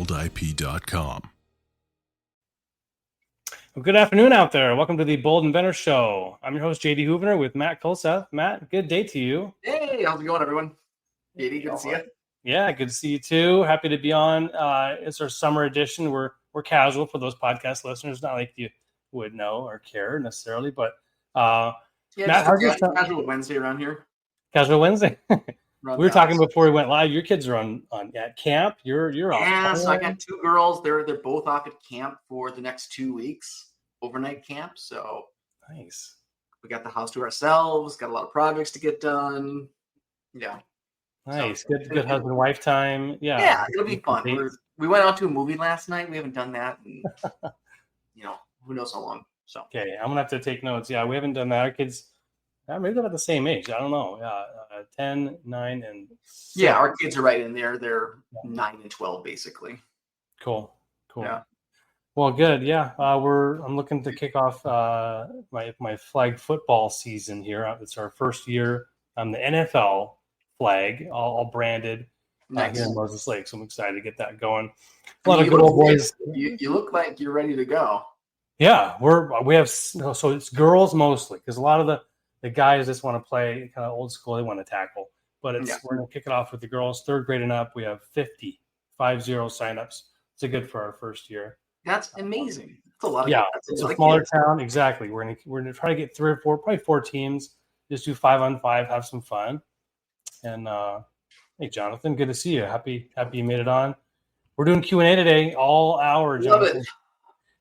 boldip.com. Well, good afternoon out there. Welcome to the Bold Inventor Show. I'm your host, JD Hoovener, with Matt Kolseth. Matt, good day to you. Hey, how's it going, everyone? JD, good to see you. Yeah, good to see you too. Happy to be on. It's our summer edition. We're casual for those podcast listeners. Not like you would know or care necessarily, but Matt, how's your casual Wednesday around here? Casual Wednesday. We were talking before we went live. Your kids are on at camp. You're off. Yeah, so I got two girls. They're both off at camp for the next 2 weeks, overnight camp. So nice. We got the house to ourselves. Got a lot of projects to get done. Yeah. Nice. So, good husband wife time. Yeah. Yeah, it'll be fun. We went out to a movie last night. We haven't done that in, who knows how long. So okay, I'm gonna have to take notes. Yeah, we haven't done that. Our kids. Maybe they're about the same age. I don't know. 10, 9, and 6. Yeah, our kids are right in there. They're 9 and 12, basically. Cool. Yeah. Well, good. Yeah, I'm looking to kick off my flag football season here. It's our first year. The NFL flag, all branded here in Moses Lake. So I'm excited to get that going. A lot of good old boys. You look like you're ready to go. Yeah, we have so it's girls mostly because a lot of the guys just want to play kind of old school. They want to tackle, but we're going to kick it off with the girls, 3rd grade and up. We have 50 signups. It's good for our first year. That's amazing. That's a lot. It's a smaller town. Exactly. We're gonna try to get 3 or 4, probably 4 teams. Just do 5-on-5, have some fun. And hey, Jonathan, good to see you. Happy you made it on. We're doing Q&A today, all hour. Jonathan.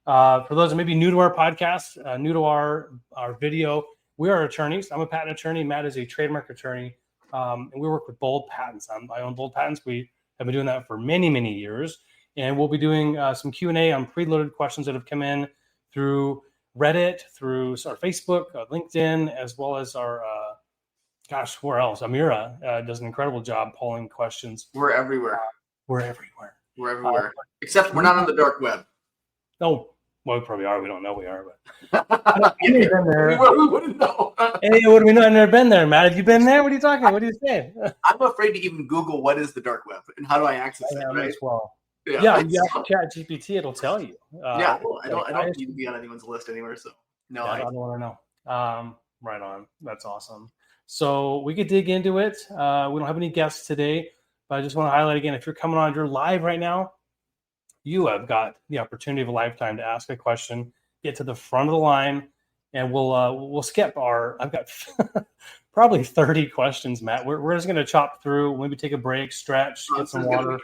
Love it. For those that may be new to our podcast, new to our video. We are attorneys. I'm a patent attorney. Matt is a trademark attorney, and we work with Bold Patents. I own Bold Patents. We have been doing that for many, many years, and we'll be doing some Q&A on preloaded questions that have come in through Reddit, through our Facebook, LinkedIn, as well as our, where else? Amira does an incredible job polling questions. We're everywhere. We're everywhere. Except we're not on the dark web. No. Well, we probably are. We don't know we are, but we wouldn't know. Hey, what do we know? I've never been there, Matt. Have you been there? What are you talking about? What are you saying? I'm afraid to even Google what is the dark web and how do I access it. Right? Well, you have Chat GPT. It'll tell you. I don't need to be on anyone's list anywhere. So no, I don't want to know. Right on. That's awesome. So we could dig into it. We don't have any guests today, but I just want to highlight again: if you're coming on, you're live right now. You have got the opportunity of a lifetime to ask a question, get to the front of the line, and we'll skip I've got probably 30 questions, Matt. We're just going to chop through, maybe take a break, stretch, get some water,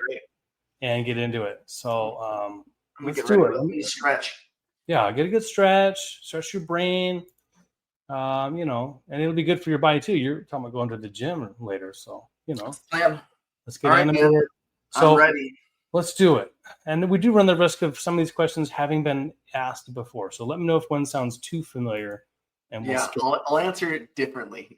and get into it. So let's do it. Let me stretch. Yeah, get a good stretch your brain, and it'll be good for your body too. You're talking about going to the gym later, so let's get into it. So I'm ready. Let's do it. And we do run the risk of some of these questions having been asked before. So let me know if one sounds too familiar. And I'll answer it differently.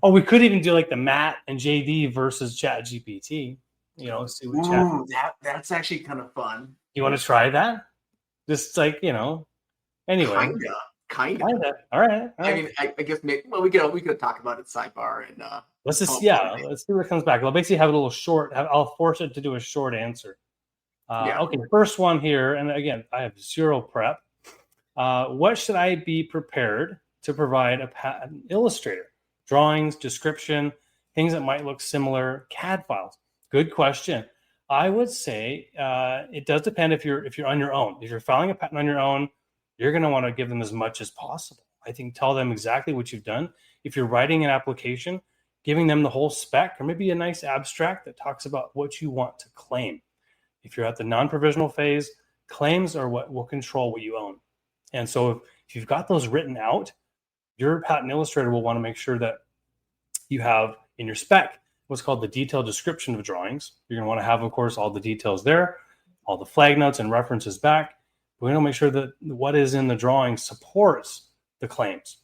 Oh, we could even do like the Matt and JD versus Chat GPT. See what that's actually kind of fun. You want to try that? Just like, anyway. Kind of. All right. I mean, I guess we could talk about it sidebar and let's see what comes back. I'll basically have a little short. I'll force it to do a short answer. Okay, first one here, and again, I have zero prep. What should I be prepared to provide a patent illustrator? Drawings, description, things that might look similar, CAD files. Good question. I would say it does depend if you're on your own. If you're filing a patent on your own, you're going to want to give them as much as possible. I think tell them exactly what you've done. If you're writing an application, giving them the whole spec or maybe a nice abstract that talks about what you want to claim. If you're at the non-provisional phase, claims are what will control what you own. And so if you've got those written out, your patent illustrator will want to make sure that you have in your spec what's called the detailed description of drawings. You're going to want to have, of course, all the details there, all the flag notes and references back. We're going to make sure that what is in the drawing supports the claims.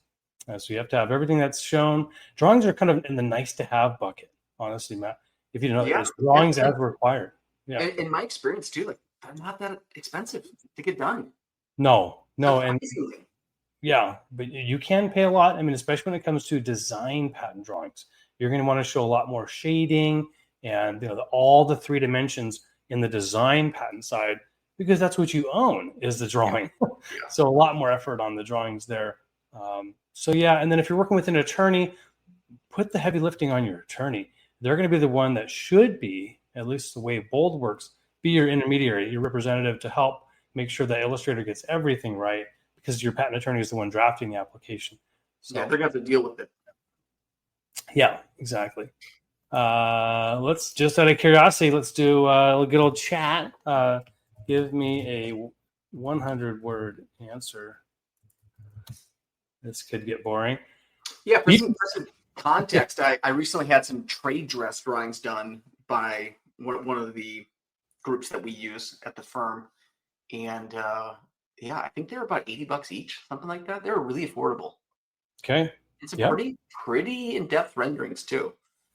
So you have to have everything that's shown. Drawings are kind of in the nice to have bucket, honestly, Matt. If you know, there's drawings as required. Yeah. In my experience too, like they're not that expensive to get done. No, and yeah, but you can pay a lot. I mean, especially when it comes to design patent drawings, you're going to want to show a lot more shading. and all the 3 dimensions in the design patent side, because that's what you own is the drawing. Yeah. So a lot more effort on the drawings there. So yeah, and then if you're working with an attorney, put the heavy lifting on your attorney. They're going to be the one that should be, at least the way Bold works, be your intermediary, your representative to help make sure that Illustrator gets everything right, because your patent attorney is the one drafting the application. So yeah, they're going to have to deal with it. Yeah, exactly. Let's, just out of curiosity, let's do a good old chat. Give me a 100-word answer. This could get boring. Yeah, for some context, I recently had some trade dress drawings done by one of the groups that we use at the firm. And yeah, I think they were about $80 each, something like that. They were really affordable. Okay. It's a pretty in-depth renderings too.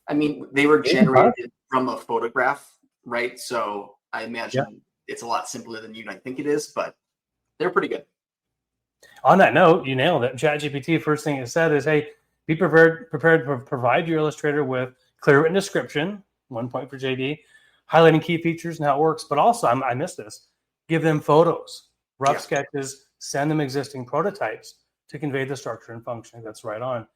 I mean, they were generated from a photograph, right? So I imagine it's a lot simpler than you might think it is, but they're pretty good. On that note, you nailed it. ChatGPT, first thing it said is, hey, be prepared to provide your illustrator with clear written description, 1 point for JD, highlighting key features and how it works. But also, I missed this, give them photos, rough sketches, send them existing prototypes to convey the structure and function. That's right on.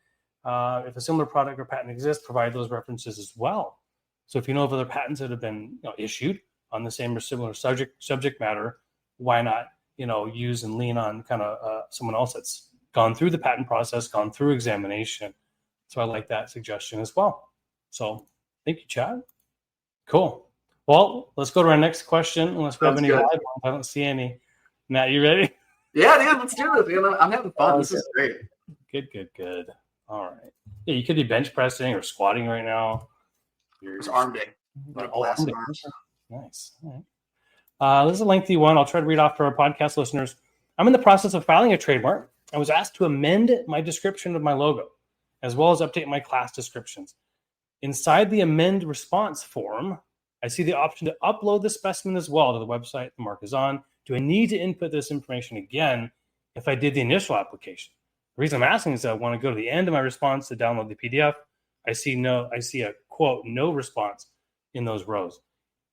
If a similar product or patent exists, provide those references as well. So if you know of other patents that have been issued on the same or similar subject matter, why not use and lean on kind of someone else that's gone through the patent process, gone through examination. So I like that suggestion as well. So thank you, Chad. Cool. Well, let's go to our next question. Unless we have any live ones, I don't see any. Matt, you ready? Yeah, dude, let's do this. I'm having fun. This is great. Good. All right. Yeah, you could be bench pressing or squatting right now. It's arm day. Arm day. Nice. All right. This is a lengthy one. I'll try to read off for our podcast listeners. I'm in the process of filing a trademark. I was asked to amend my description of my logo, as well as update my class descriptions. Inside the amend response form, I see the option to upload the specimen as well to the website the mark is on. Do I need to input this information again if I did the initial application? The reason I'm asking is that I want to go to the end of my response to download the PDF. I see a quote, no response in those rows.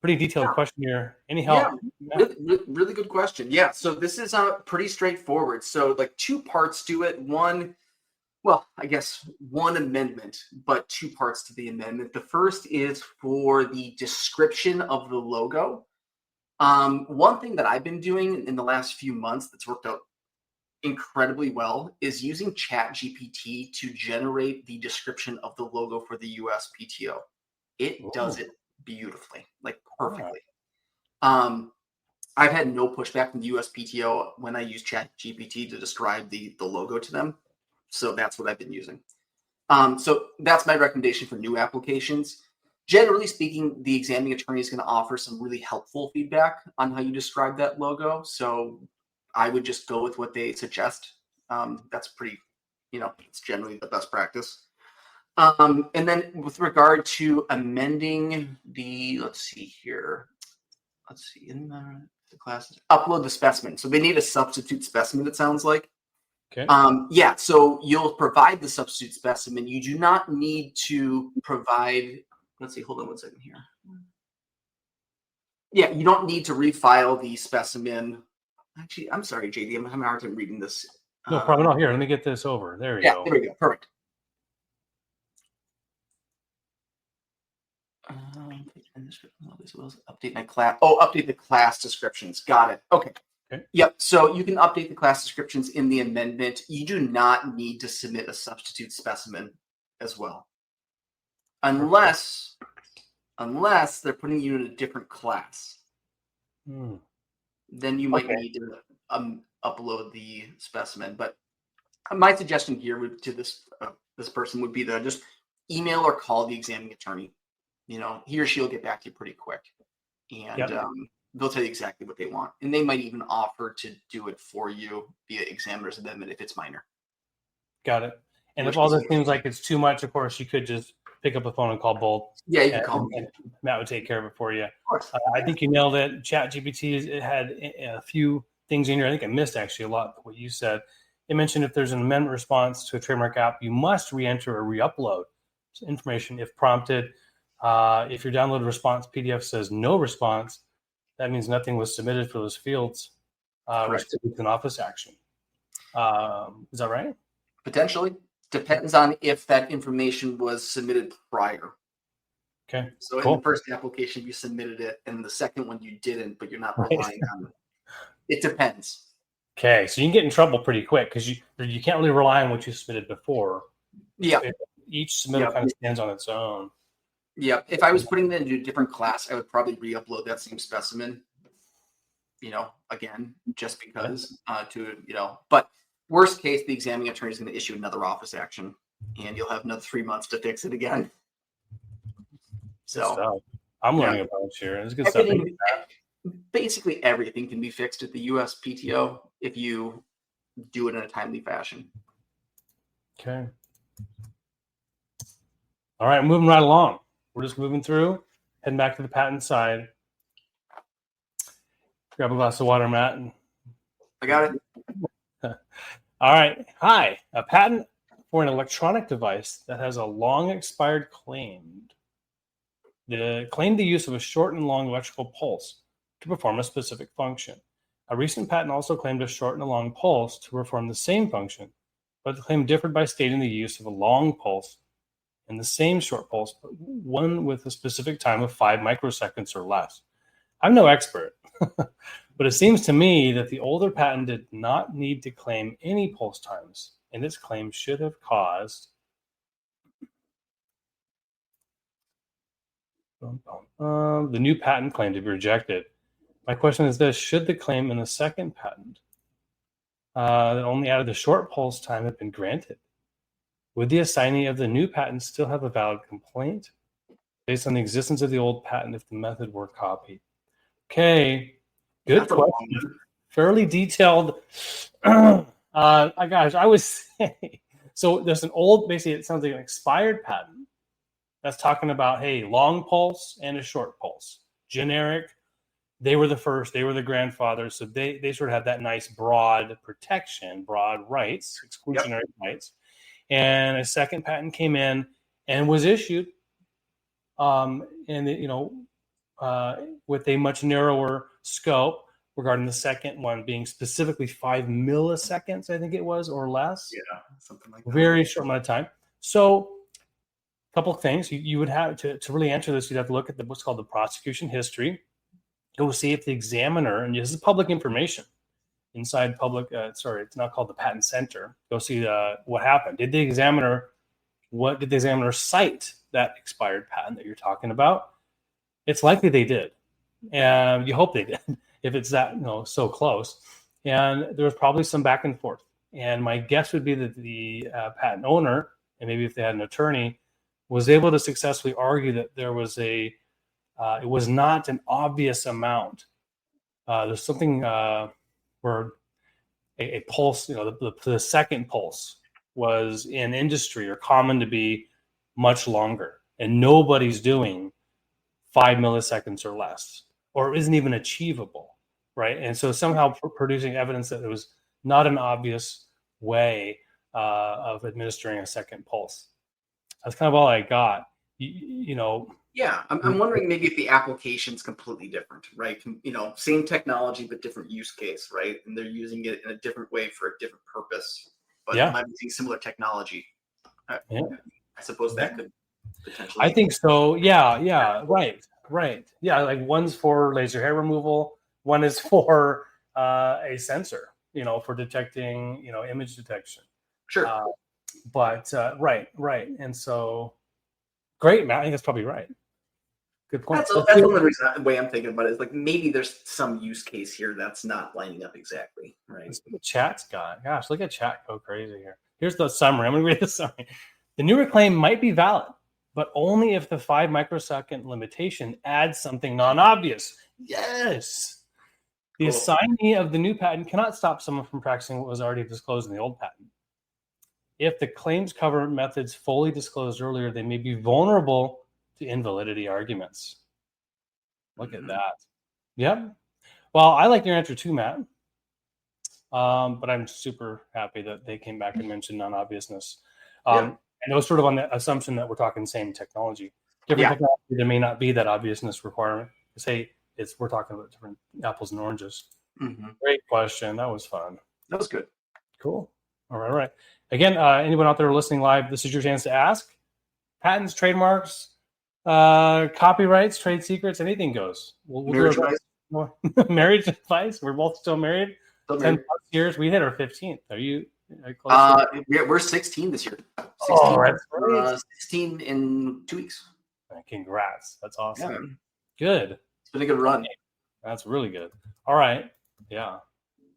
Pretty detailed question here. Any help? Yeah, really good question. Yeah, so this is pretty straightforward. So like 2 parts to it. One amendment, but 2 parts to the amendment. The first is for the description of the logo. One thing that I've been doing in the last few months that's worked out incredibly well is using ChatGPT to generate the description of the logo for the USPTO. It does it beautifully, like perfectly. I've had no pushback from the USPTO when I use ChatGPT to describe the logo to them. So that's what I've been using. So that's my recommendation for new applications. Generally speaking, the examining attorney is going to offer some really helpful feedback on how you describe that logo. So I would just go with what they suggest. That's pretty, it's generally the best practice. And then with regard to amending in the classes, upload the specimen. So they need a substitute specimen, it sounds like. Okay. So you'll provide the substitute specimen. You do not need to provide, hold on 1 second here. Yeah, you don't need to refile the specimen. Actually, I'm sorry, JD, I'm having a hard time reading this. No problem. No, here, let me get this over. There we go. There we go. Perfect. Update my class. Update the class descriptions. Got it. Okay. Yep. So you can update the class descriptions in the amendment. You do not need to submit a substitute specimen as well, unless they're putting you in a different class. Then you might need to upload the specimen. But my suggestion here to this person would be to just email or call the examining attorney. He or she will get back to you pretty quick, and they'll tell you exactly what they want. And they might even offer to do it for you via examiner's amendment if it's minor. Got it. And if all this seems like it's too much, of course, you could just pick up the phone and call Bold. Yeah, you can call me. Matt would take care of it for you. Of course. I think you nailed it. ChatGPT had a few things in here. I think I missed actually a lot of what you said. It mentioned if there's an amendment response to a trademark app, you must re-enter or re-upload information if prompted. If your downloaded response PDF says no response, that means nothing was submitted for those fields, restricted to an office action. Is that right? Potentially. Depends on if that information was submitted prior. Okay. So cool. in the first application, you submitted it, and the second one you didn't, but you're not relying on it. It depends. Okay, so you can get in trouble pretty quick because you can't really rely on what you submitted before. Yeah. Each submittal kind of stands on its own. Yeah. If I was putting that into a different class, I would probably re-upload that same specimen. Again, just because but worst case, the examining attorney is going to issue another office action, and you'll have another 3 months to fix it again. So I'm learning a bunch here. It's good stuff. Basically, everything can be fixed at the USPTO if you do it in a timely fashion. Okay. All right, moving right along. We're just moving through, heading back to the patent side. Grab a glass of water, Matt. I got it. All right. Hi. A patent for an electronic device that has a long expired claim. Claim the use of a short and long electrical pulse to perform a specific function. A recent patent also claimed a short and a long pulse to perform the same function, but the claim differed by stating the use of a long pulse and the same short pulse, but one with a specific time of 5 microseconds or less. I'm no expert, but it seems to me that the older patent did not need to claim any pulse times, and its claim should have caused the new patent claim to be rejected. My question is this: should the claim in the second patent that only added the short pulse time have been granted? Would the assignee of the new patent still have a valid complaint based on the existence of the old patent if the method were copied? Okay, good question. Fairly detailed. Guys, I would say, so there's an old, basically it sounds like an expired patent that's talking about, hey, long pulse and a short pulse. Generic, they were the first, they were the grandfathers, so they sort of had that nice broad protection, broad rights, exclusionary rights. And a second patent came in and was issued, with a much narrower scope regarding the second one being specifically 5 milliseconds, I think it was, or less. Yeah, something like that. Very short amount of time. So a couple of things. You would have to really answer this, you'd have to look at what's called the prosecution history. Go see if the examiner, and this is public information, inside public, it's not called the patent center. Go see what happened. Did the examiner cite that expired patent that you're talking about? It's likely they did, and you hope they did if it's that so close. And there was probably some back and forth. And my guess would be that the patent owner, and maybe if they had an attorney, was able to successfully argue that there was it was not an obvious amount. There's something where a pulse, the second pulse was in industry or common to be much longer, and nobody's doing 5 milliseconds or less, or isn't even achievable, right? And so somehow producing evidence that there was not an obvious way of administering a second pulse. That's kind of all I got. Yeah, I'm wondering maybe if the application's completely different, right? Same technology but different use case, right? And they're using it in a different way for a different purpose, but they might be using similar technology. I suppose that could potentially. I think so. Yeah, right. Yeah, like one's for laser hair removal, one is for a sensor, for detecting, image detection. Sure. Right. And so, great, Matt. I think that's probably right. Good point. That's one of the reasons, the way I'm thinking about it is like maybe there's some use case here that's not lining up exactly, right? That's what the chat's got. Gosh, look at chat go crazy here. Here's the summary. I'm going to read the summary. The newer claim might be valid, but only if the 5 microsecond limitation adds something non-obvious. Yes. The assignee of the new patent cannot stop someone from practicing what was already disclosed in the old patent. If the claims cover methods fully disclosed earlier, they may be vulnerable to invalidity arguments. Look at that. Yep. Well, I like your answer too, Matt. But I'm super happy that they came back and mentioned non-obviousness. And it was sort of on the assumption that we're talking same technology. Different technology, there may not be that obviousness requirement. Say we're talking about different apples and oranges. Mm-hmm. Great question. That was fun. That was good. Cool. All right. Again, anyone out there listening live, this is your chance to ask. Patents, trademarks, copyrights, trade secrets, anything goes. We'll Marriage do our marriage advice. We're both still married. 10+ years. We hit our 15th. Are you close? We're 16 this year. 16, oh, that's great. 16 in 2 weeks. Congrats. That's awesome. Yeah. Good. It's been a good run. That's really good. All right. Yeah.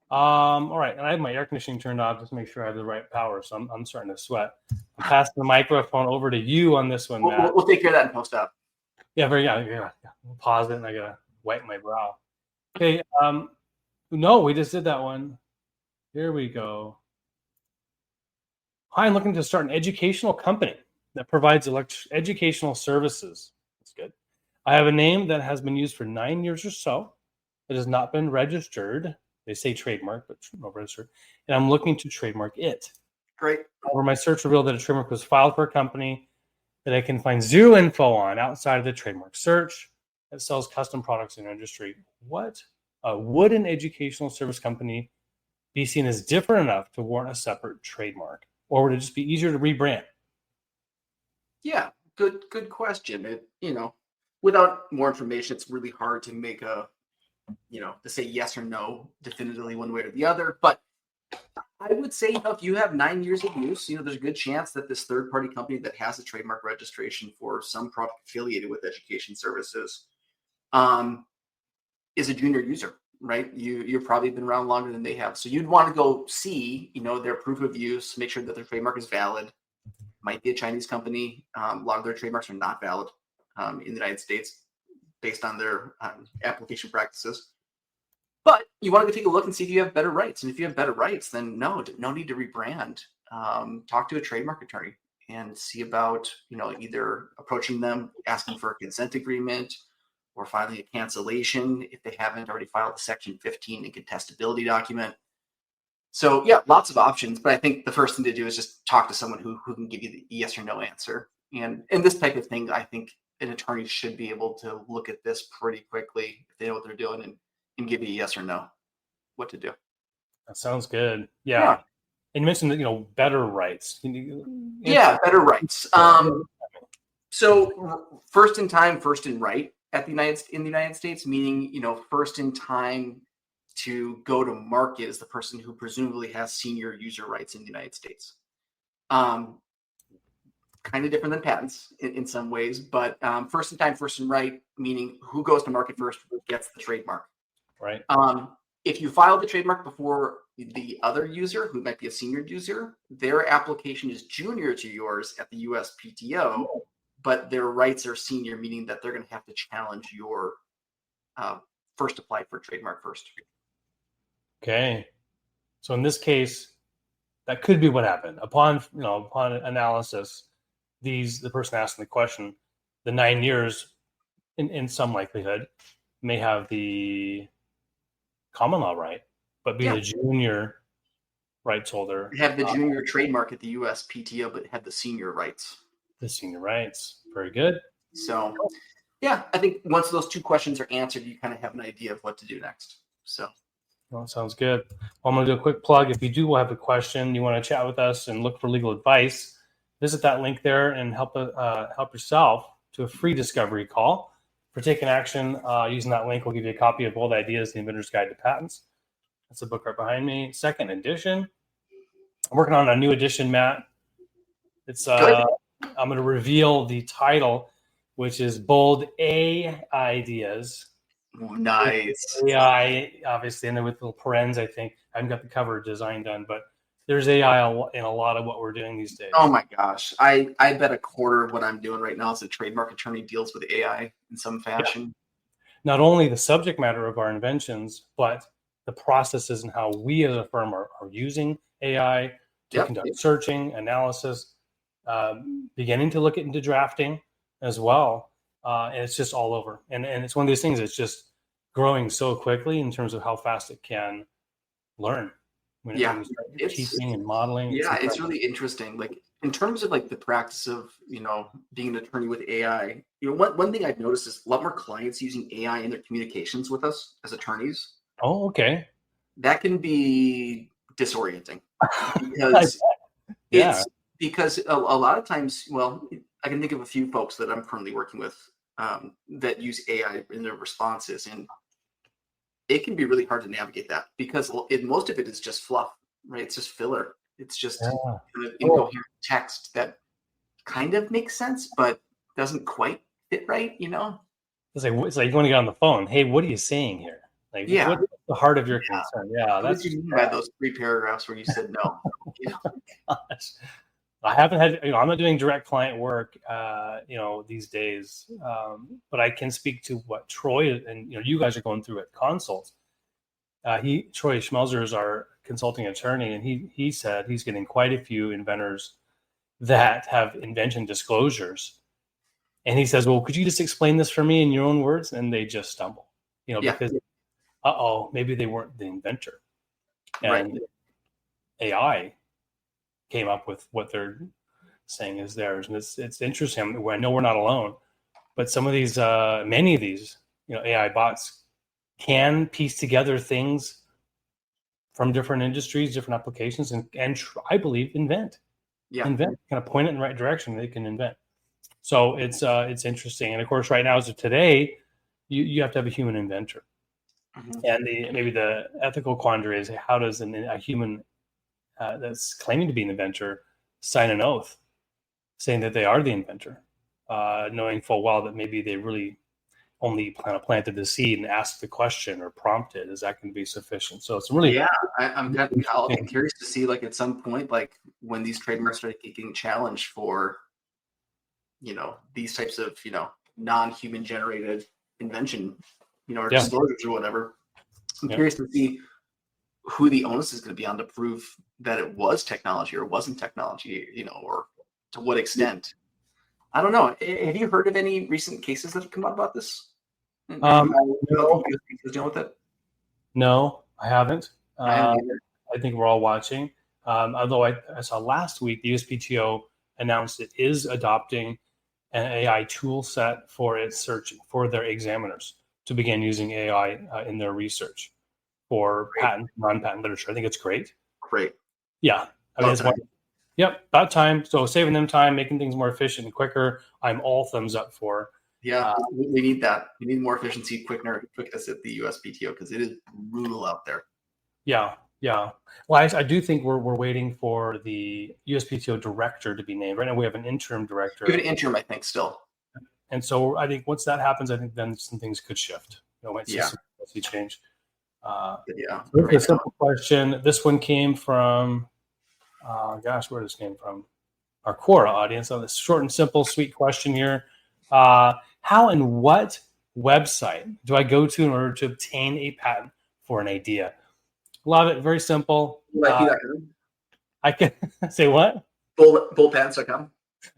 All right. And I have my air conditioning turned off just to make sure I have the right power. So I'm starting to sweat. I'm passing the microphone over to you on this one, Matt. We'll take care of that in post-op. Yeah. Yeah. We'll pause it and I got to wipe my brow. Okay. No, we just did that one. Here we go. Hi, I'm looking to start an educational company that provides educational services. That's good. I have a name that has been used for 9 years or so. It has not been registered. They say trademark, but not registered. And I'm looking to trademark it. Great. However, my search revealed that a trademark was filed for a company that I can find zero info on outside of the trademark search that sells custom products in the industry. What? Would an educational service company be seen as different enough to warrant a separate trademark? Or would it just be easier to rebrand? Yeah, good question. Without more information, it's really hard to make to say yes or no definitively one way or the other. But I would say, if you have 9 years of use, there's a good chance that this third-party company that has a trademark registration for some product affiliated with education services is a junior user, right? You've probably been around longer than they have. So you'd want to go see, their proof of use, make sure that their trademark is valid. Might be a Chinese company. A lot of their trademarks are not valid in the United States based on their application practices. But you want to go take a look and see if you have better rights. And if you have better rights, then no need to rebrand. Talk to a trademark attorney and see about, either approaching them, asking for a consent agreement, or filing a cancellation if they haven't already filed a Section 15 and contestability document. So yeah, lots of options. But I think the first thing to do is just talk to someone who can give you the yes or no answer. And this type of thing, I think an attorney should be able to look at this pretty quickly if they know what they're doing and give you a yes or no what to do. That sounds good. Yeah. And you mentioned that, better rights. Yeah, better rights. So first in time, first in right in the United States, meaning, first in time to go to market is the person who presumably has senior user rights in the United States. Kind of different than patents in some ways, but first in time, first in right, meaning who goes to market first gets the trademark. Right. If you file the trademark before the other user, who might be a senior user, their application is junior to yours at the USPTO, but their rights are senior, meaning that they're going to have to challenge your first apply for trademark first. Okay. So in this case, that could be what happened. Upon analysis, the person asking the question, the 9 years, in some likelihood, may have the common law right, but be the junior rights holder. Have the junior trademark at the USPTO, but have the senior rights. The senior rights. Very good. So, yeah, I think once those two questions are answered, you kind of have an idea of what to do next. So, well, sounds good. Well, I'm going to do a quick plug. If you do have a question, you want to chat with us and look for legal advice, visit that link there and help yourself to a free discovery call. For taking action using that link, we'll give you a copy of Bold Ideas, The Inventor's Guide to Patents. That's the book right behind me. Second edition. I'm working on a new edition, Matt. It's I'm going to reveal the title, which is Bold Ideas. Nice. AI, obviously, and then with little parens, I think. I haven't got the cover design done, but there's AI in a lot of what we're doing these days. Oh my gosh. I bet a quarter of what I'm doing right now as a trademark attorney deals with AI in some fashion. Yeah. Not only the subject matter of our inventions, but the processes and how we as a firm are using AI to conduct searching, analysis, beginning to look into drafting as well. And it's just all over. And it's one of these things that's just growing so quickly in terms of how fast it can learn. when Yeah, you start it's teaching and modeling. it's really interesting. Like in terms of like the practice of being an attorney with AI. One thing I've noticed is a lot more clients using AI in their communications with us as attorneys. Oh, okay. That can be disorienting I- because yeah. a lot of times, well, I can think of a few folks that I'm currently working with that use AI in their responses, and it can be really hard to navigate that because most of it is just fluff, right? It's just filler. It's just Yeah. kind of Oh, incoherent text that kind of makes sense, but doesn't quite fit right, it's like you want to get on the phone. Hey, what are you saying here? Like, Yeah. what's the heart of your concern? Yeah, What that's did you mean by those 3 paragraphs where you said no? gosh. I haven't had, I'm not doing direct client work, these days. But I can speak to what Troy and you guys are going through at consults. Troy Schmelzer is our consulting attorney, and he said he's getting quite a few inventors that have invention disclosures. And he says, well, could you just explain this for me in your own words? And they just stumble, Yeah. because, maybe they weren't the inventor. Right. And AI came up with what they're saying is theirs. And it's interesting. I know we're not alone, but some of these, many of these, AI bots can piece together things from different industries, different applications, and I believe invent, kind of point it in the right direction. They can invent. So it's interesting. And of course, right now, as of today, you have to have a human inventor. Mhm. And maybe the ethical quandary is, how does a human that's claiming to be an inventor sign an oath saying that they are the inventor, knowing full well that maybe they really only kind of planted the seed and asked the question or prompted? Is that going to be sufficient? So it's really I'll be curious to see, like, at some point, like when these trademarks are getting challenged for these types of non-human generated invention or disclosures or whatever. I'm curious to see who the onus is going to be on to prove that it was technology or wasn't technology, or to what extent. I don't know. Have you heard of any recent cases that have come out about this? No. Dealing with it? No, I haven't. I haven't either. I think we're all watching. Although I saw last week the USPTO announced it is adopting an AI tool set for its search for their examiners to begin using AI in their research for patent, non-patent literature. I think it's great. Great. Yeah. I mean, about time. So saving them time, making things more efficient and quicker, I'm all thumbs up for. Yeah, we need that. We need more efficiency, quickness at the USPTO because it is brutal out there. Yeah. Well, I do think we're waiting for the USPTO director to be named. Right now, we have an interim director. We have an interim, I think, still. And so I think once that happens, I think then some things could shift. Might see some policy change. A simple question. This one came from, where this came from? Our Quora audience. On this short and simple, sweet question here. How and what website do I go to in order to obtain a patent for an idea? Love it. Very simple. I can say what? Bullpatents.com.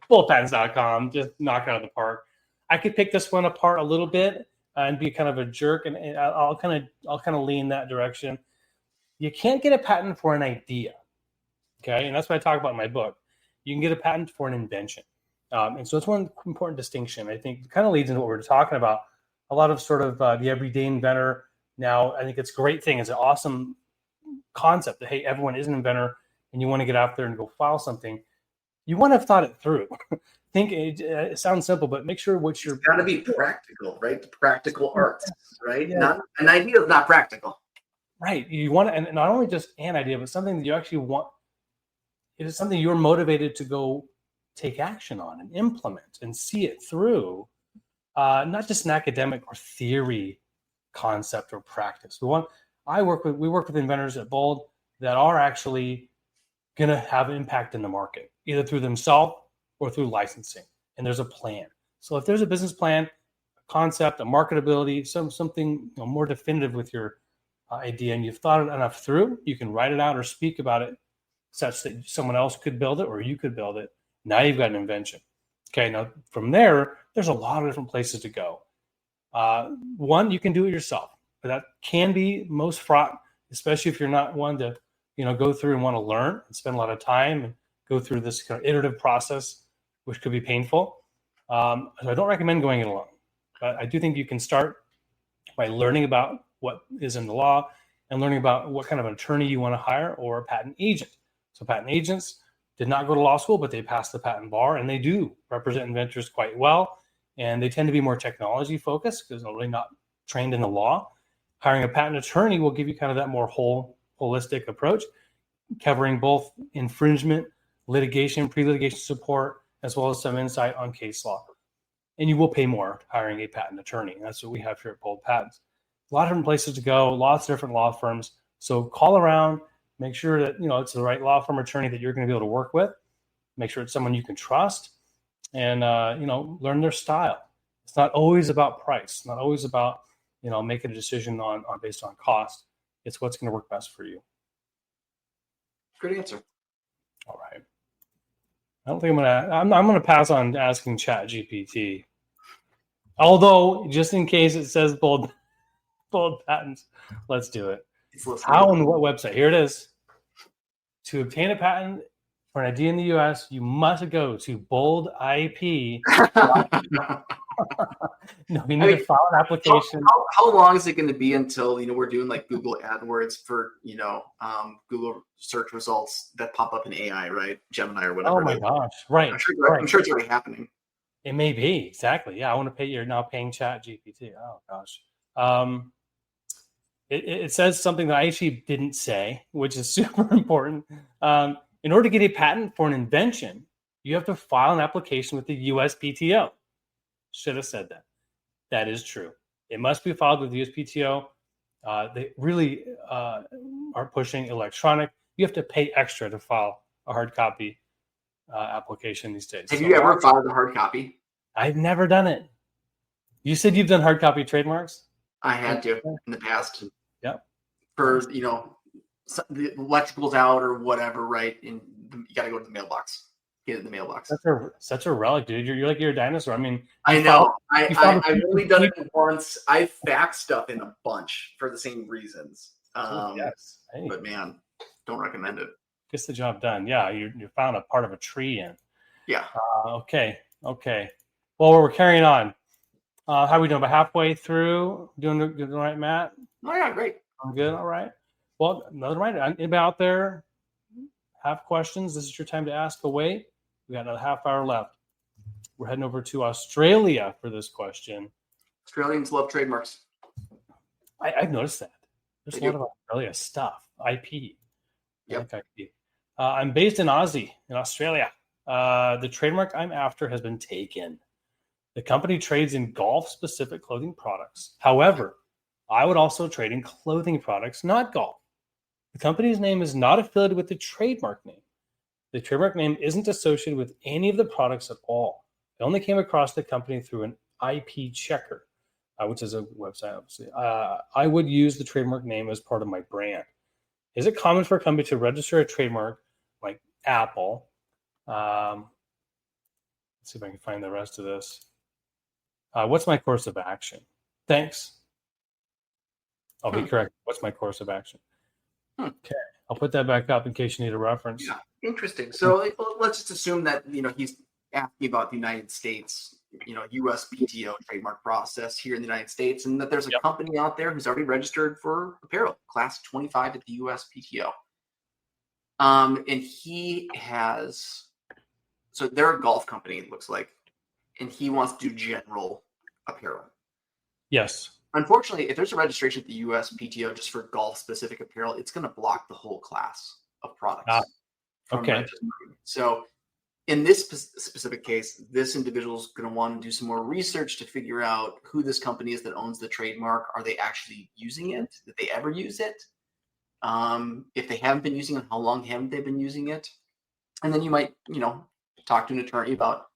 Bullpatents.com. Just knock it out of the park. I could pick this one apart a little bit and be kind of a jerk, and I'll kind of lean that direction. You can't get a patent for an idea, okay? And that's what I talk about in my book. You can get a patent for an invention, and so it's one important distinction. I think it kind of leads into what we're talking about. A lot of sort of the everyday inventor now. I think it's a great thing. It's an awesome concept that, hey, everyone is an inventor, and you want to get out there and go file something. You want to have thought it through. Think it sounds simple, but make sure what you're. It's got to be practical, right? The practical arts, right? Yeah. Not an idea is not practical. Right. You want to, and not only just an idea, but something that you actually want. It is something you're motivated to go take action on and implement and see it through. Not just an academic or theory concept or practice. We work with inventors at Bold that are actually going to have impact in the market, either through themselves or through licensing. And there's a plan. So if there's a business plan, a concept, a marketability, something more definitive with your idea, and you've thought it enough through, you can write it out or speak about it such that someone else could build it or you could build it. Now you've got an invention. Okay, now from there's a lot of different places to go. One, you can do it yourself, but that can be most fraught, especially if you're not one to go through and want to learn and spend a lot of time and go through this kind of iterative process, which could be painful. So I don't recommend going it alone. But I do think you can start by learning about what is in the law and learning about what kind of an attorney you want to hire or a patent agent. So patent agents did not go to law school, but they passed the patent bar, and they do represent inventors quite well. And they tend to be more technology focused because they're really not trained in the law. Hiring a patent attorney will give you kind of that more holistic approach, covering both infringement, litigation, pre-litigation support, as well as some insight on case law. And you will pay more hiring a patent attorney. That's what we have here at Bold Patents. A lot of different places to go, lots of different law firms. So call around, make sure that it's the right law firm attorney that you're going to be able to work with. Make sure it's someone you can trust, and learn their style. It's not always about price. It's not always about making a decision on based on cost. It's what's going to work best for you. Good answer. All right. I don't think I'm gonna pass on asking ChatGPT. Although, just in case it says bold patents, let's do it. How and what website? Here it is. To obtain a patent for an idea in the U.S., you must go to Bold IP. No, you need to file an application. How long is it going to be until we're doing like Google AdWords for Google search results that pop up in AI, right? Gemini or whatever. Oh my gosh, right. I'm sure it's already happening. It may be, exactly. Yeah, I want to pay. You're now paying ChatGPT. Oh gosh. It says something that I actually didn't say, which is super important. In order to get a patent for an invention, you have to file an application with the USPTO. Should have said that. That is true. It must be filed with the USPTO. They really are pushing electronic. You have to pay extra to file a hard copy application these days. Have you ever filed a hard copy? I've never done it. You said you've done hard copy trademarks? I had to in the past. Yep. For, the electrical's out or whatever, right? And you got to go to the mailbox. Get it in the mailbox. Such a relic, dude. You're like you're a dinosaur. I mean, I know. I've only done it once. I faxed stuff in a bunch for the same reasons. Yes. Hey. But man, don't recommend it. Gets the job done. Yeah, you found a part of a tree in. Yeah. Okay. Well, we're carrying on. How are we doing? About halfway through? Doing all right, Matt? Oh yeah, great. I'm good. All right. Well, another right. Anybody out there have questions? This is your time to ask away. We got another half hour left. We're heading over to Australia for this question. Australians love trademarks. I've noticed that. There's a lot of Australia stuff. IP. Yep. IP. I'm based in Aussie, in Australia. The trademark I'm after has been taken. The company trades in golf-specific clothing products. However, I would also trade in clothing products, not golf. The company's name is not affiliated with the trademark name. The trademark name isn't associated with any of the products at all. I only came across the company through an IP checker, which is a website, obviously. I would use the trademark name as part of my brand. Is it common for a company to register a trademark like Apple? Let's see if I can find the rest of this. What's my course of action? Thanks. I'll be correct. What's my course of action? Okay. I'll put that back up in case you need a reference. Yeah, interesting. So let's just assume that he's asking about the United States, USPTO trademark process here in the United States, and that there's a company out there who's already registered for apparel, class 25 at the USPTO. And he has, so they're a golf company, it looks like, and he wants to do general apparel. Yes. Unfortunately, if there's a registration at the USPTO just for golf-specific apparel, it's going to block the whole class of products. Okay. So in this specific case, this individual is going to want to do some more research to figure out who this company is that owns the trademark. Are they actually using it? Did they ever use it? If they haven't been using it, how long haven't they been using it? And then you might, talk to an attorney about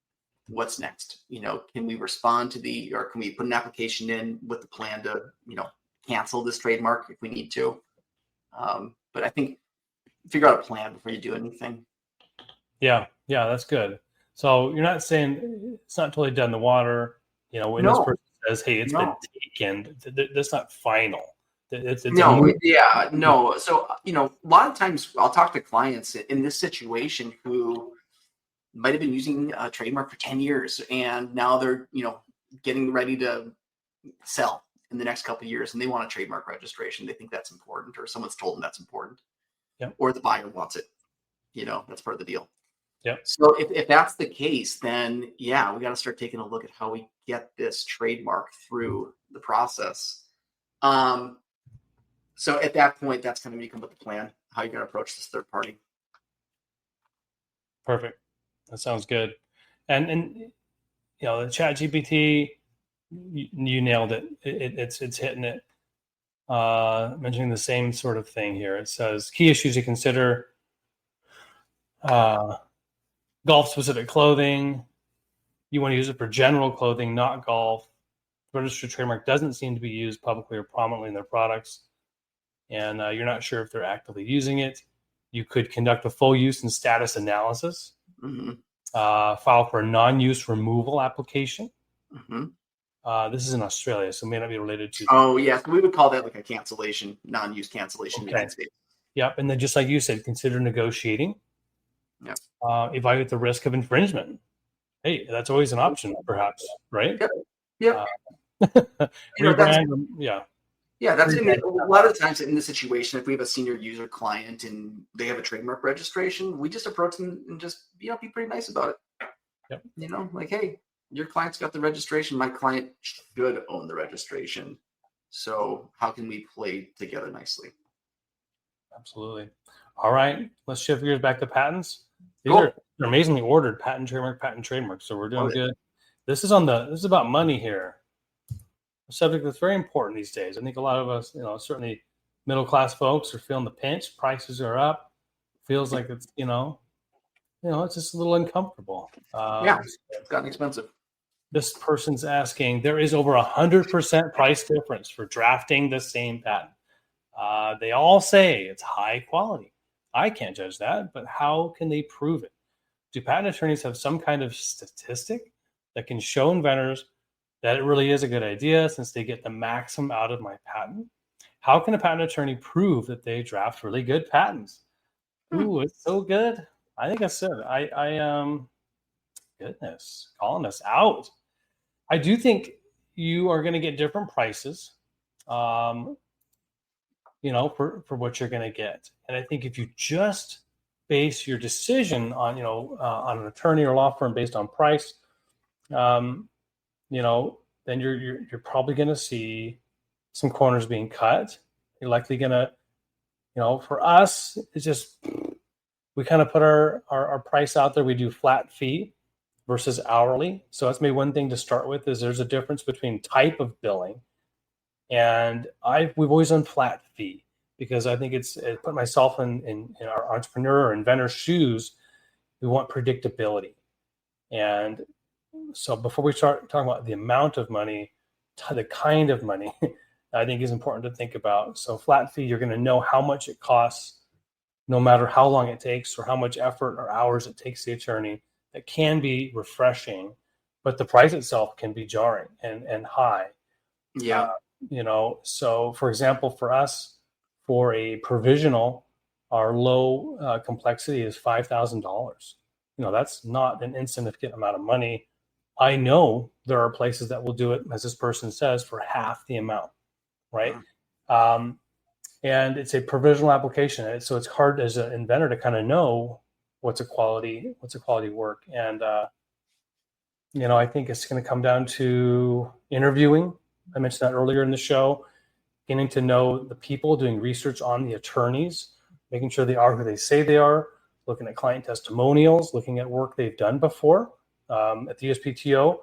what's next. Can we respond to or can we put an application in with the plan to, cancel this trademark if we need to? But I think figure out a plan before you do anything. Yeah, that's good. So you're not saying it's not totally dead in the water. When this person says, "Hey, it's been taken," that's not final. It's no. So, a lot of times I'll talk to clients in this situation who might have been using a trademark for 10 years and now they're, getting ready to sell in the next couple of years and they want a trademark registration. They think that's important, or someone's told them that's important. Yep. Or the buyer wants it. That's part of the deal. Yep. So if that's the case, then we got to start taking a look at how we get this trademark through the process. So at that point, that's going to become the plan, how you're going to approach this third party. Perfect. That sounds good. And the ChatGPT, you nailed it. It's hitting it. Mentioning the same sort of thing here. It says key issues to consider: golf-specific clothing. You want to use it for general clothing, not golf. Registered trademark doesn't seem to be used publicly or prominently in their products, and you're not sure if they're actively using it. You could conduct a full use and status analysis. Mm-hmm. File for a non-use removal application. Mm-hmm. This is in Australia, so it may not be related to. Oh, yes. We would call that like a cancellation, non-use cancellation. Okay. Yep. And then just like you said, consider negotiating. Yep. Evaluate the risk of infringement. Hey, that's always an option, perhaps, right? Yep. Rebrand. Yeah, that's a lot of times in this situation, if we have a senior user client and they have a trademark registration, we just approach them and just, be pretty nice about it. Yep. Like, hey, your client's got the registration. My client should own the registration. So how can we play together nicely? Absolutely. All right. Let's shift gears back to patents. These Cool. are amazingly ordered patent, trademark. So we're doing good. This is about money here. A subject that's very important these days. I think a lot of us, certainly middle-class folks are feeling the pinch. Prices are up. Feels like it's, it's just a little uncomfortable. It's gotten expensive. This person's asking, there is over 100% price difference for drafting the same patent. They all say it's high quality. I can't judge that, but how can they prove it? Do patent attorneys have some kind of statistic that can show inventors that it really is a good idea since they get the maximum out of my patent? How can a patent attorney prove that they draft really good patents? Ooh, it's so good. I think that's it. Goodness, calling us out. I do think you are going to get different prices, for what you're going to get. And I think if you just base your decision on, on an attorney or law firm based on price, then you're probably going to see some corners being cut. You're likely going to, for us, it's just, we kind of put our price out there. We do flat fee versus hourly. So that's maybe one thing to start with, is there's a difference between type of billing. And we've always done flat fee because I think it put myself in our entrepreneur or inventor shoes. We want predictability. And so before we start talking about the amount of money, the kind of money, I think is important to think about. So flat fee, you're going to know how much it costs, no matter how long it takes or how much effort or hours it takes the attorney. That can be refreshing, but the price itself can be jarring and high. Yeah. So for example, for us, for a provisional, our low complexity is $5,000. That's not an insignificant amount of money. I know there are places that will do it, as this person says, for half the amount, right? Mm-hmm. And it's a provisional application, so it's hard as an inventor to kind of know what's a quality work. And I think it's going to come down to interviewing. I mentioned that earlier in the show, getting to know the people, doing research on the attorneys, making sure they are who they say they are, looking at client testimonials, looking at work they've done before. At the USPTO,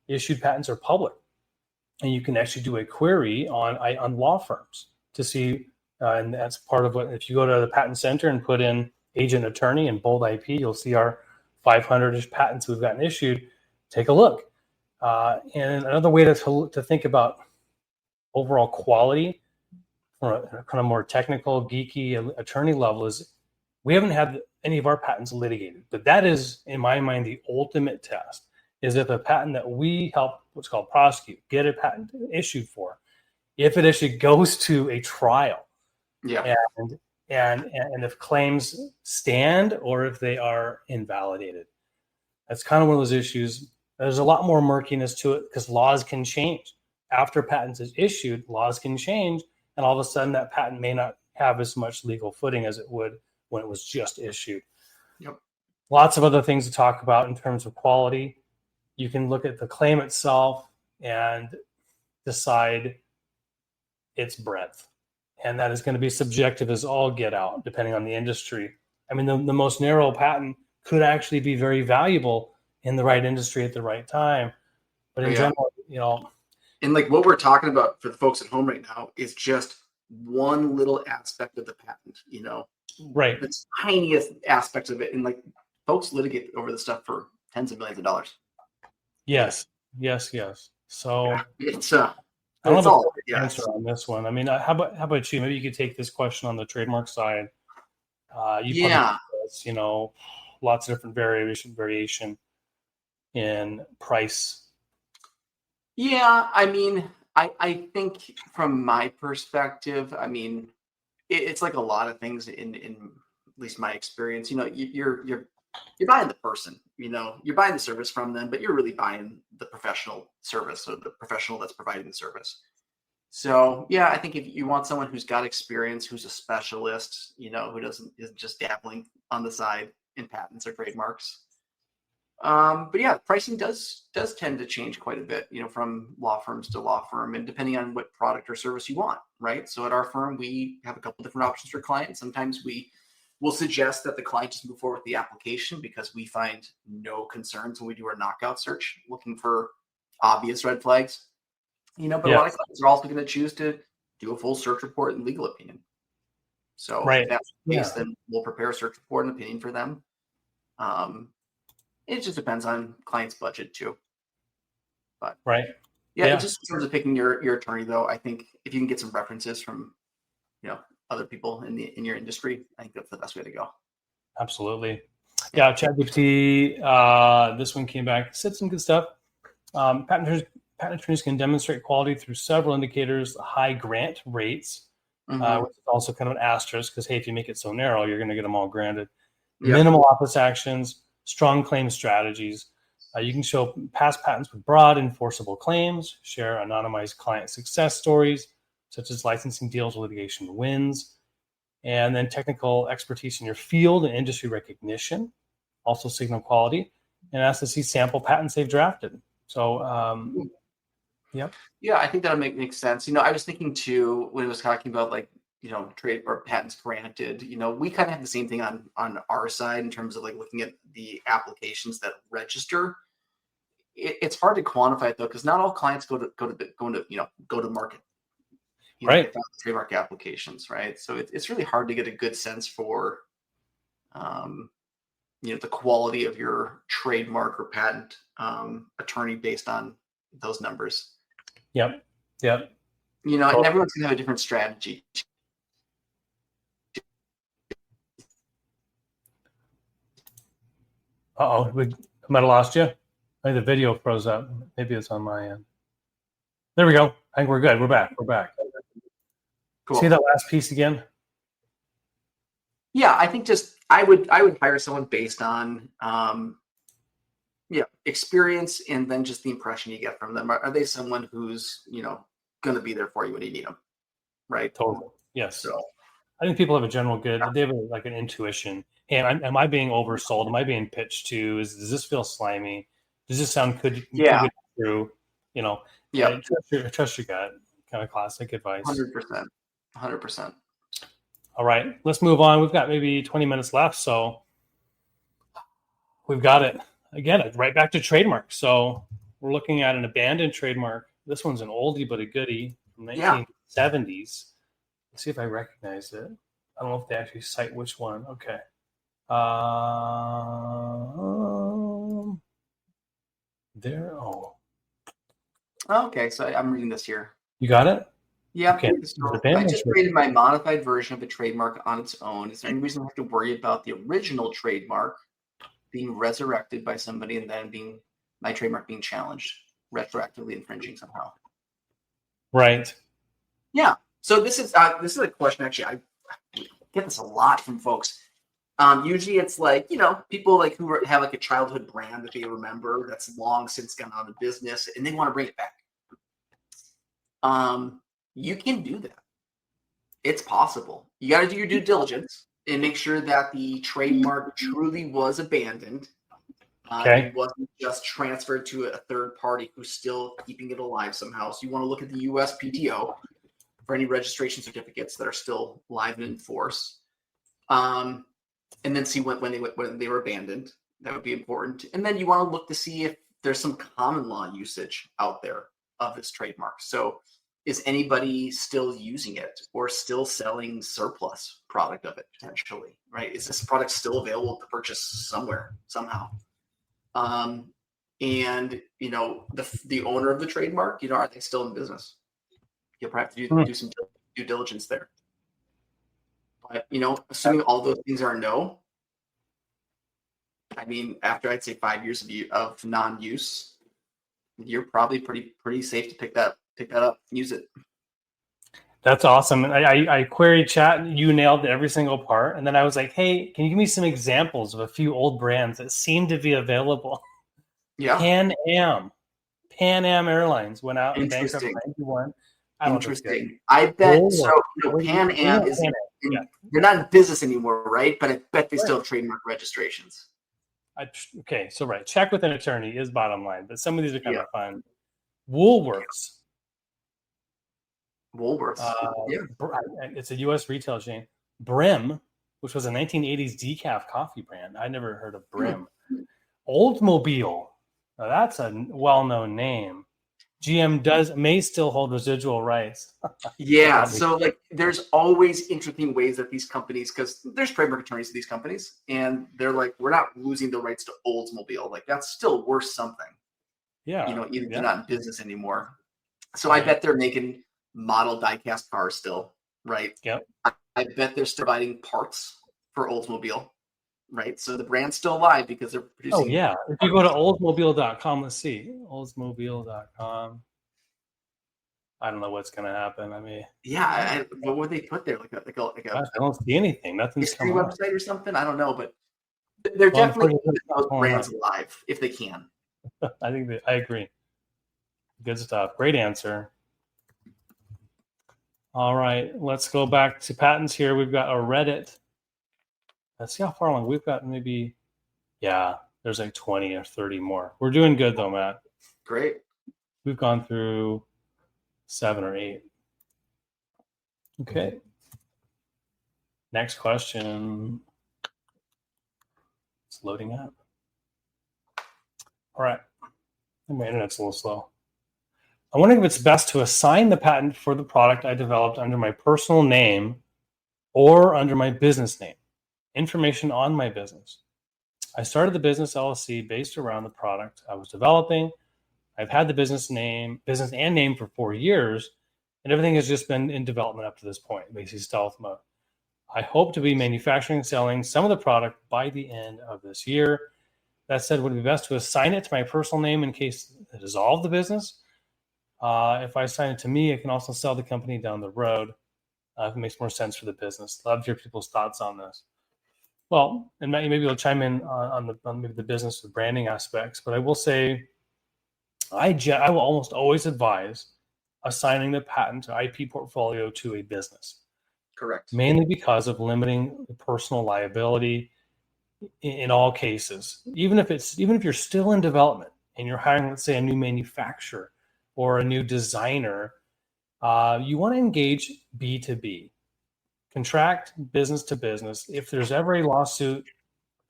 issued patents are public, and you can actually do a query on law firms to see, and that's part of what, if you go to the patent center and put in agent attorney and bold IP, you'll see our 500-ish patents we've gotten issued. Take a look. And another way to think about overall quality from a kind of more technical, geeky attorney level is we haven't had any of our patents litigated, but that is, in my mind, the ultimate test. Is if a patent that we help, what's called prosecute, get a patent issued for, if it actually goes to a trial, Yeah. and if claims stand or if they are invalidated. That's kind of one of those issues. There's a lot more murkiness to it because laws can change. After patents is issued, laws can change, and all of a sudden that patent may not have as much legal footing as it would when it was just issued. Yep. Lots of other things to talk about in terms of quality. You can look at the claim itself and decide its breadth. And that is going to be subjective as all get out, depending on the industry. I mean, the most narrow patent could actually be very valuable in the right industry at the right time. But in general, and like what we're talking about for the folks at home right now is just one little aspect of the patent, right. The tiniest aspects of it. And like folks litigate over this stuff for tens of millions of dollars. Yes. So it's I don't have an answer on this one. I mean, how about you? Maybe you could take this question on the trademark side. Lots of different variation in price. Yeah, I mean, I think from my perspective, I mean, it's like a lot of things in at least my experience. You're buying the person. You're buying the service from them, but you're really buying the professional service or the professional that's providing the service. So yeah, I think if you want someone who's got experience, who's a specialist, who isn't just dabbling on the side in patents or trademarks. But yeah, pricing does tend to change quite a bit, from law firms to law firm, and depending on what product or service you want, right? So at our firm, we have a couple different options for clients. Sometimes we will suggest that the client just move forward with the application because we find no concerns when we do our knockout search, looking for obvious red flags. But a lot of clients are also going to choose to do a full search report and legal opinion. So if that's the case, then we'll prepare a search report and opinion for them. It just depends on client's budget too. But just in terms of picking your attorney, though, I think if you can get some references from other people in your industry, I think that's the best way to go. Absolutely. Yeah, ChatGPT. This one came back, said some good stuff. Patent attorneys can demonstrate quality through several indicators: high grant rates, which is also kind of an asterisk because, hey, if you make it so narrow, you're going to get them all granted. Minimal office actions, strong claim strategies. You can show past patents with broad enforceable claims, share anonymized client success stories, such as licensing deals or litigation wins, and then technical expertise in your field and industry recognition, also signal quality, and ask to see sample patents they've drafted. So, Yeah, I think that'll make sense. I was thinking too, when it was talking about like, trade or patents granted, we kind of have the same thing on our side in terms of like looking at the applications that register. It's hard to quantify it though, because not all clients go to market. Right. Trademark applications, right? So it's really hard to get a good sense for, the quality of your trademark or patent attorney based on those numbers. Yep. And everyone's gonna have a different strategy. We might have lost you. I think the video froze up. Maybe it's on my end. There we go. I think we're good. We're back. Cool. See that last piece again? Yeah, I think just I would hire someone based on experience and then just the impression you get from them. Are they someone who's going to be there for you when you need them, right? Totally. Yes. So I think people have a general good. They have like an intuition. Hey, am I being oversold? Am I being pitched to? Does this feel slimy? Does this sound could be true? Trust your gut. Kind of classic advice. 100%. All right, let's move on. We've got maybe 20 minutes left, so we've got it. Again, right back to trademark. So we're looking at an abandoned trademark. This one's an oldie but a goodie from 1970s. Let's see if I recognize it. I don't know if they actually cite which one. Okay. Okay, so I'm reading this here. You got it? Yeah. Okay. So I just created my modified version of a trademark on its own. Is there any reason I have to worry about the original trademark being resurrected by somebody and then my trademark being challenged, retroactively infringing somehow? Right. Yeah. So this is a question actually. I get this a lot from folks. Usually it's like, people like who have like a childhood brand that they remember that's long since gone out of business and they want to bring it back. You can do that. It's possible. You got to do your due diligence and make sure that the trademark truly was abandoned. Okay. It wasn't just transferred to a third party who's still keeping it alive somehow. So you want to look at the USPTO for any registration certificates that are still live and in force. And then see when they were abandoned. That would be important. And then you want to look to see if there's some common law usage out there of this trademark. So is anybody still using it or still selling surplus product of it potentially, right? Is this product still available to purchase somewhere, somehow? And, the owner of the trademark, are they still in business? You'll probably have to do some due diligence there. But, assuming all those things are no, I mean, after I'd say 5 years of non-use, you're probably pretty safe to pick that up, use it. That's awesome. And I queried chat, and you nailed every single part. And then I was like, hey, can you give me some examples of a few old brands that seem to be available? Yeah. Pan Am Airlines went out and bankrupt in 91. Interesting. I bet so. Pan Am is they're not in business anymore, right? But I bet they still have trademark registrations. Okay, so right, check with an attorney is bottom line, but some of these are kind of fun. Woolworths. It's a U.S. retail chain. Brim, which was a 1980s decaf coffee brand. I never heard of Brim. Oldsmobile. Now that's a well-known name. GM may still hold residual rights. Yeah, so like there's always interesting ways that these companies, because there's trademark attorneys at these companies, and they're like, we're not losing the rights to Oldsmobile. Like that's still worth something. Yeah. Even if they're not in business anymore. So I bet they're making model diecast cars still, right? Yep. I bet they're still providing parts for Oldsmobile, right? So the brand's still alive because they're producing. Oh, yeah. If you go to oldsmobile.com, let's see. Oldsmobile.com. I don't know what's going to happen. I mean, what would they put there? Like a I don't see anything. Nothing's history website or something. I don't know, but they're definitely keeping those brands alive if they can. I agree. Good stuff. Great answer. All right, let's go back to patents here. We've got a Reddit. Let's see how far along we've got. Maybe, there's like 20 or 30 more. We're doing good though, Matt. Great. We've gone through 7 or 8. Okay. Next question. It's loading up. All right. My internet's a little slow. I'm wondering if it's best to assign the patent for the product I developed under my personal name or under my business name. Information on my business. I started the business LLC based around the product I was developing. I've had the business and name for 4 years, and everything has just been in development up to this point, basically stealth mode. I hope to be manufacturing and selling some of the product by the end of this year. That said, would it be best to assign it to my personal name in case I dissolve the business? If I assign it to me, I can also sell the company down the road if it makes more sense for the business. Love to hear people's thoughts on this. Well, and maybe you'll chime in on maybe the business or branding aspects, but I will say I will almost always advise assigning the patent or IP portfolio to a business. Correct. Mainly because of limiting the personal liability in all cases. Even if you're still in development and you're hiring, let's say, a new manufacturer or a new designer, you want to engage B2B. Contract business to business. If there's ever a lawsuit,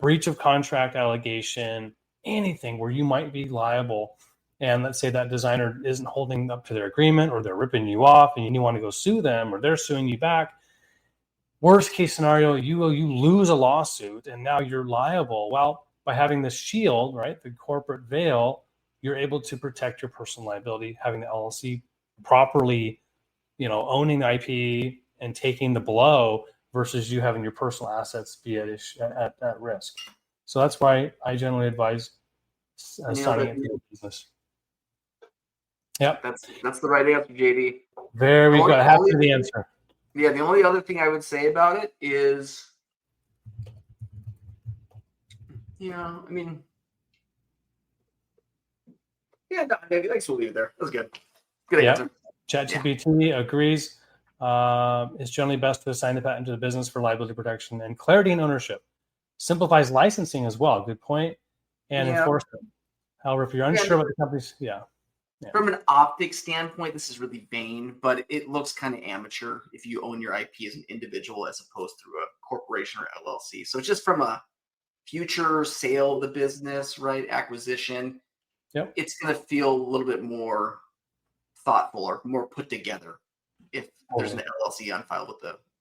breach of contract allegation, anything where you might be liable, and let's say that designer isn't holding up to their agreement or they're ripping you off and you want to go sue them or they're suing you back, worst case scenario, you lose a lawsuit and now you're liable. Well, by having this shield, right, the corporate veil, you're able to protect your personal liability, having the LLC properly, owning the IP and taking the blow versus you having your personal assets be at risk. So that's why I generally advise assigning it to the business. Yep. That's the right answer, JD. Very good. Happy with the answer. Yeah, the only other thing I would say about it is, yeah, I mean, yeah, no, I guess we'll leave it there. That was good. Good answer. ChatGPT agrees. It's generally best to assign the patent to the business for liability protection and clarity in ownership. Simplifies licensing as well. Good point. And enforcement. However, if you're unsure about the company's, From an optics standpoint, this is really vain, but it looks kind of amateur if you own your IP as an individual as opposed to a corporation or LLC. So it's just from a future sale of the business, right? Acquisition. Yep. It's going to feel a little bit more thoughtful or more put together if there's an LLC on file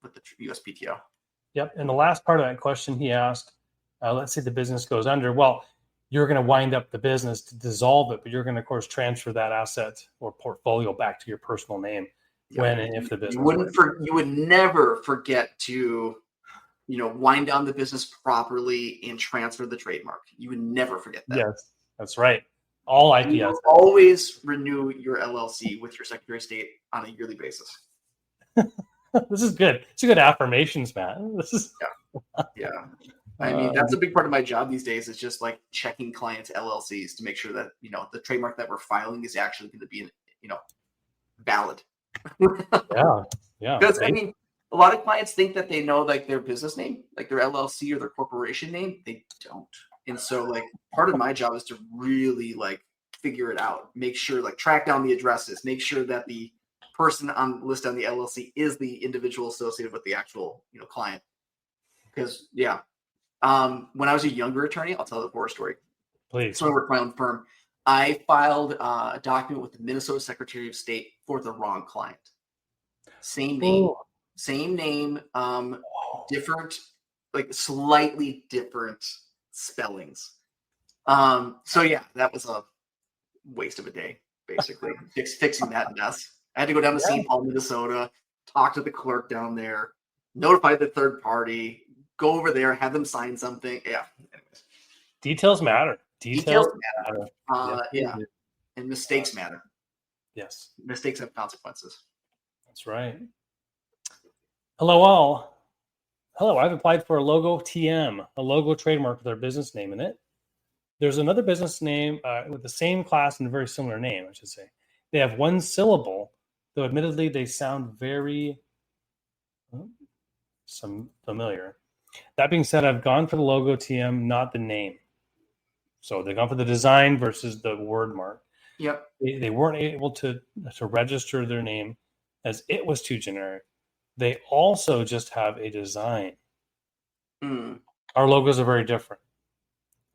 with the USPTO. Yep. And the last part of that question he asked, let's say the business goes under. Well, you're going to wind up the business to dissolve it, but you're going to, of course, transfer that asset or portfolio back to your personal name when and if the business. You would never forget to, wind down the business properly and transfer the trademark. You would never forget that. Yes, that's right. All IP assets. Always renew your LLC with your Secretary of State on a yearly basis. This is good. It's good affirmations, man. This is yeah. I mean, that's a big part of my job these days is just like checking clients' LLCs to make sure that, the trademark that we're filing is actually going to be, valid. Yeah. Because, I mean, a lot of clients think that they know like their business name, like their LLC or their corporation name. They don't. And so like part of my job is to really like figure it out, make sure like track down the addresses, make sure that the person on the list on the LLC is the individual associated with the actual, client. Because when I was a younger attorney, I'll tell the horror story. Please. So I worked for my own firm. I filed a document with the Minnesota Secretary of State for the wrong client. Same name, different, like slightly different spellings. So yeah, that was a waste of a day, basically, fixing that mess. I had to go down to St. Paul, Minnesota, talk to the clerk down there, notify the third party, go over there, have them sign something. Yeah. Anyways. Details matter. Details matter. And mistakes matter. Yes. Mistakes have consequences. That's right. Hello, all. Hello, I've applied for a logo TM, a logo trademark with our business name in it. There's another business name with the same class and a very similar name, I should say. They have one syllable, though admittedly they sound very familiar. That being said, I've gone for the logo TM, not the name. So they've gone for the design versus the word mark. Yep. They weren't able to register their name as it was too generic. They also just have a design. Our logos are very different.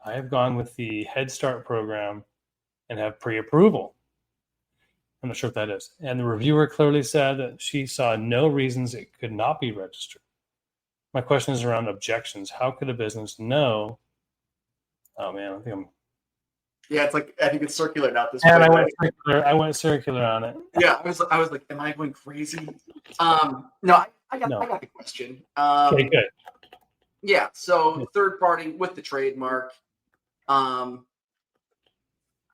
I have gone with the Head Start program and have pre-approval. I'm not sure what that is. And the reviewer clearly said that she saw no reasons it could not be registered. My question is around objections. How could a business know? Oh man, Yeah, it's like I think it's circular now. This and I went circular on it. Yeah, I was like, am I going crazy? No, I got the question. Okay, good. Yeah, so third party with the trademark. I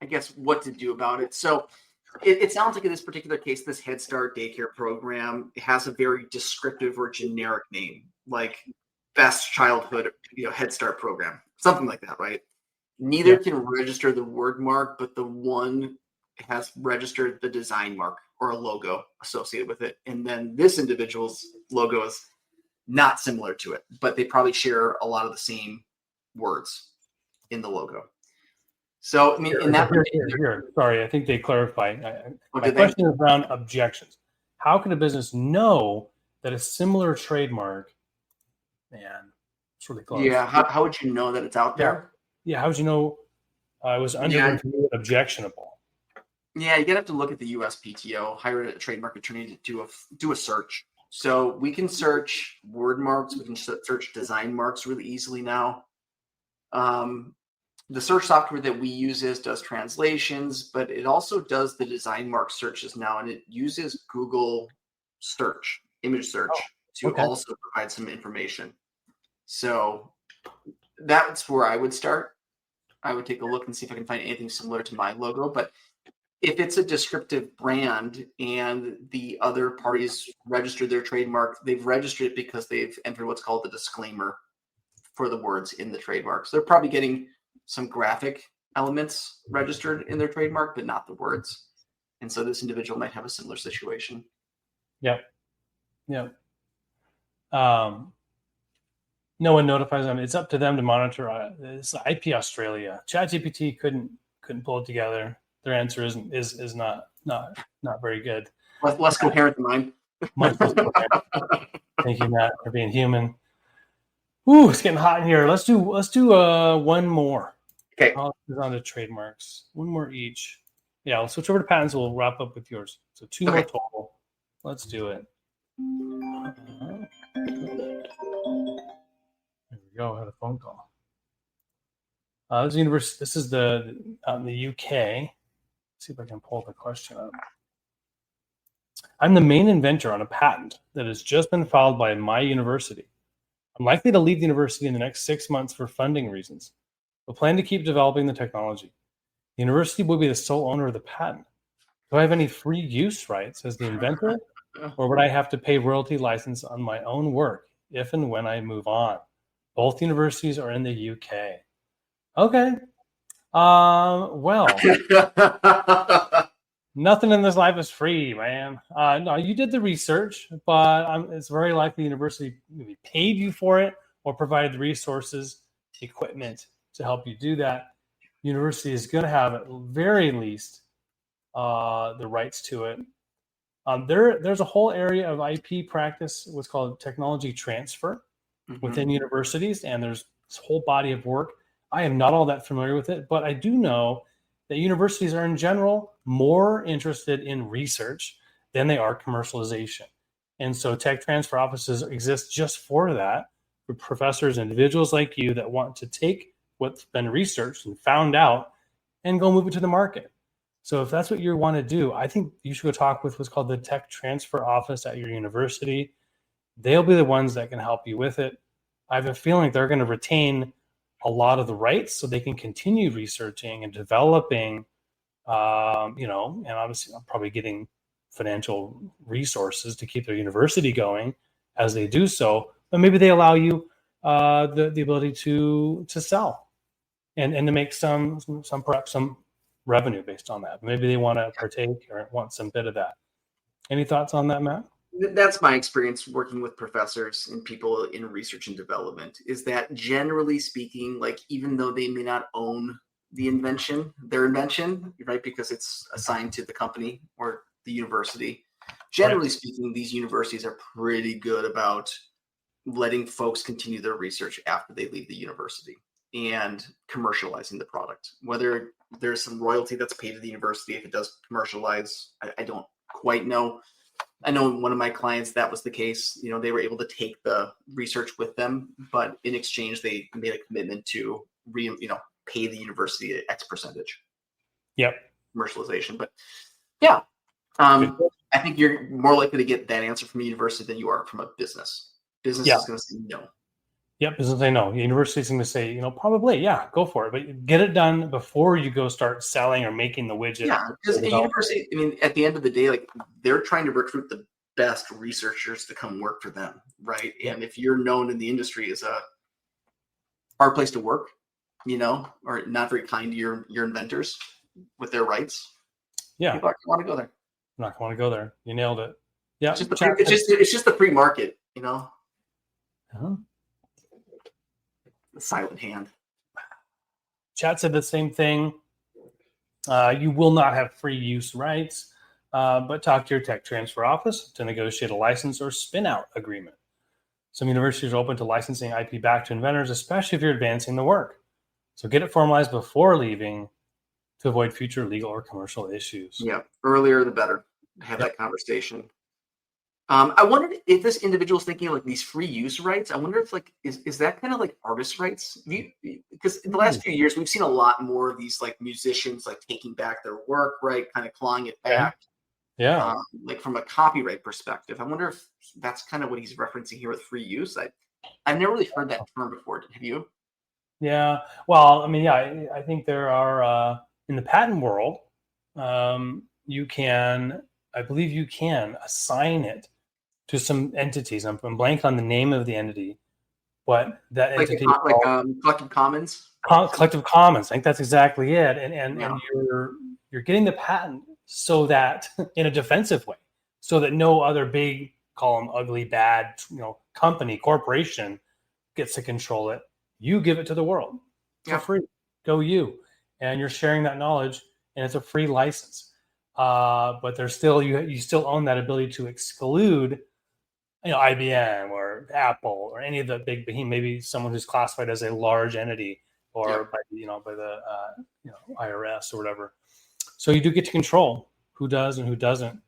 guess what to do about it. So it sounds like in this particular case, this Head Start daycare program has a very descriptive or generic name, like Best Childhood, Head Start program, something like that, right? Neither can register the word mark, but the one has registered the design mark or a logo associated with it. And then this individual's logo is not similar to it, but they probably share a lot of the same words in the logo. So, I mean, in that sorry, I think they clarify. My question is around objections. How can a business know that a similar trademark, man, it's really close. Yeah, how would you know that it's out there? Yeah, how would you know it was objectionable? Yeah, you're gonna have to look at the USPTO, hire a trademark attorney to do a search. So we can search word marks, we can search design marks really easily now. The search software that we use does translations, but it also does the design mark searches now, and it uses Google search, image search, to also provide some information. So that's where I would start. I would take a look and see if I can find anything similar to my logo, but if it's a descriptive brand and the other parties registered their trademark, they've registered it because they've entered what's called the disclaimer for the words in the trademarks. They're probably getting some graphic elements registered in their trademark, but not the words. And so this individual might have a similar situation. Yep. Yep. No one notifies them. It's up to them to monitor. It's IP Australia. ChatGPT couldn't pull it together. Their answer is not very good. Less coherent than mine. Much less coherent. Thank you, Matt, for being human. Ooh, it's getting hot in here. Let's do one more. Okay. I'll move on to trademarks. One more each. Yeah, we'll switch over to patents. We'll wrap up with yours. So two more total. Let's do it. There we go. I had a phone call. This is the UK. Let's see if I can pull the question up. I'm the main inventor on a patent that has just been filed by my university. I'm likely to leave the university in the next 6 months for funding reasons, but plan to keep developing the technology. The university will be the sole owner of the patent. Do I have any free use rights as the inventor, or would I have to pay royalty license on my own work if and when I move on? Both universities are in the UK. Okay. Well, nothing in this life is free, man. No, you did the research, but it's very likely the university maybe paid you for it or provided the resources, equipment to help you do that. University is going to have at very least the rights to it. There's a whole area of IP practice, what's called technology transfer within universities, and there's this whole body of work. I am not all that familiar with it, but I do know that universities are in general more interested in research than they are commercialization. And so tech transfer offices exist just for that, for professors and individuals like you that want to take what's been researched and found out and go move it to the market. So if that's what you want to do, I think you should go talk with what's called the tech transfer office at your university. They'll be the ones that can help you with it. I have a feeling they're going to retain a lot of the rights so they can continue researching and developing, and obviously I'm probably getting financial resources to keep their university going as they do so. But maybe they allow you the ability to sell and to make some perhaps some revenue based on that. Maybe they want to partake or want some bit of that. Any thoughts on that, Matt? That's my experience working with professors and people in research and development, is that generally speaking, like even though they may not own their invention, right, because it's assigned to the company or the university, generally speaking, these universities are pretty good about letting folks continue their research after they leave the university and commercializing the product. Whether there's some royalty that's paid to the university if it does commercialize, I don't quite know. I know one of my clients, that was the case. You know, they were able to take the research with them, but in exchange, they made a commitment to pay the university X percentage. Yep. Commercialization. But yeah, I think you're more likely to get that answer from a university than you are from a business. Business is going to say no. Yep, business will say no. The university is going to say, probably, yeah, go for it. But get it done before you go start selling or making the widget. Yeah, because a university, at the end of the day, like they're trying to recruit the best researchers to come work for them, right? Yeah. And if you're known in the industry as a hard place to work, or not very kind to your inventors with their rights, people aren't going to want to go there. I'm not going to want to go there. You nailed it. Yeah, it's just the free market, Uh-huh. The silent hand. Chat said the same thing. You will not have free use rights, but talk to your tech transfer office to negotiate a license or spin-out agreement. Some universities are open to licensing IP back to inventors, especially if you're advancing the work. So get it formalized before leaving to avoid future legal or commercial issues. Yeah, earlier the better. Have that conversation. I wondered if this individual is thinking like these free use rights. I wonder if is that kind of like artist rights? Because in the last few years, we've seen a lot more of these like musicians like taking back their work, right? Kind of clawing it back. Yeah. Like from a copyright perspective. I wonder if that's kind of what he's referencing here with free use. I've never really heard that term before. Have you? Yeah. Well, I think there are in the patent world, you can, I believe you can assign it to some entities. I'm blank on the name of the entity, but that Like entity collective commons. collective commons. I think that's exactly it. And Yeah. you're getting the patent so that in a defensive way, so that no other big, call them ugly, bad, company, corporation gets to control it. You give it to the world for free. Go you. And you're sharing that knowledge, and it's a free license. But there's still you still own that ability to exclude, IBM or Apple or any of the big, maybe someone who's classified as a large entity or by the IRS or whatever. So you do get to control who does and who doesn't.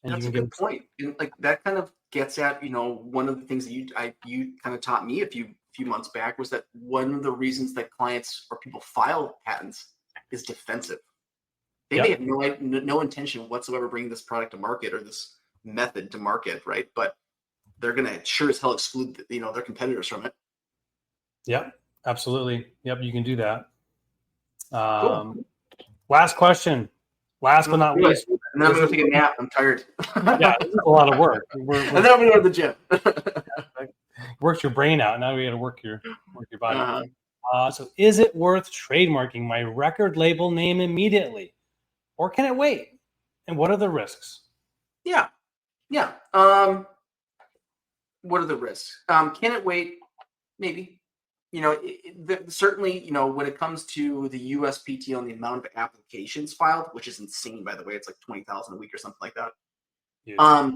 And that's a good point. And like that kind of gets at, one of the things that you kind of taught me a few months back was that one of the reasons that clients or people file patents is defensive. They may have no intention whatsoever bringing this product to market or this method to market, right? But they're going to sure as hell exclude, their competitors from it. Yep, absolutely. Yep, you can do that. Cool. Last question. Last but not least. And then I'm going to take a nap. I'm tired. Yeah, this is a lot of work. And then I'm going to go to the gym. Works your brain out. Now we got to work your body. So is it worth trademarking my record label name immediately? Or can it wait? And what are the risks? Yeah. What are the risks? Can it wait? Maybe. Certainly, when it comes to the USPTO and the amount of applications filed, which is insane, by the way, it's like 20,000 a week or something like that. Yeah.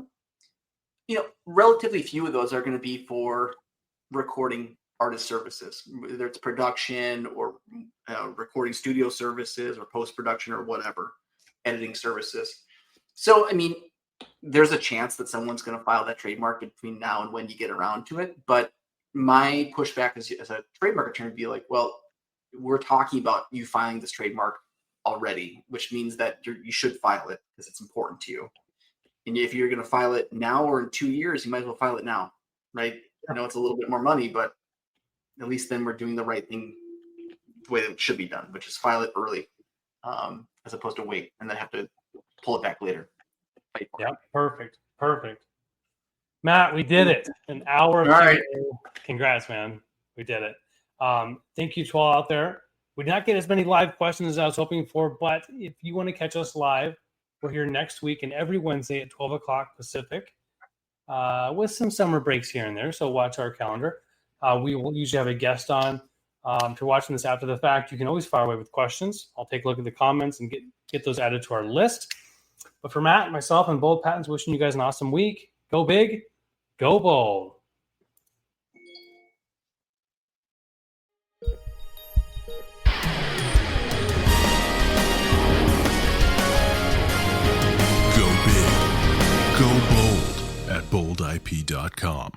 Relatively few of those are going to be for recording artist services, whether it's production or recording studio services or post-production or whatever, editing services. So, there's a chance that someone's going to file that trademark between now and when you get around to it. But my pushback as a trademark attorney would be like, well, we're talking about you filing this trademark already, which means that you should file it because it's important to you. And if you're going to file it now or in 2 years, you might as well file it now, right? I know it's a little bit more money, but at least then we're doing the right thing the way that it should be done, which is file it early as opposed to wait and then have to pull it back later. Yeah, perfect. Matt, we did it. An hour. All right. Congrats, man. We did it. Thank you to all out there. We did not get as many live questions as I was hoping for, but if you want to catch us live, we're here next week and every Wednesday at 12 o'clock Pacific with some summer breaks here and there. So watch our calendar. We will usually have a guest on. If you're watching this after the fact, you can always fire away with questions. I'll take a look at the comments and get those added to our list. But for Matt, myself, and Bold Patents, wishing you guys an awesome week. Go big, go bold. Go big, go bold at boldip.com.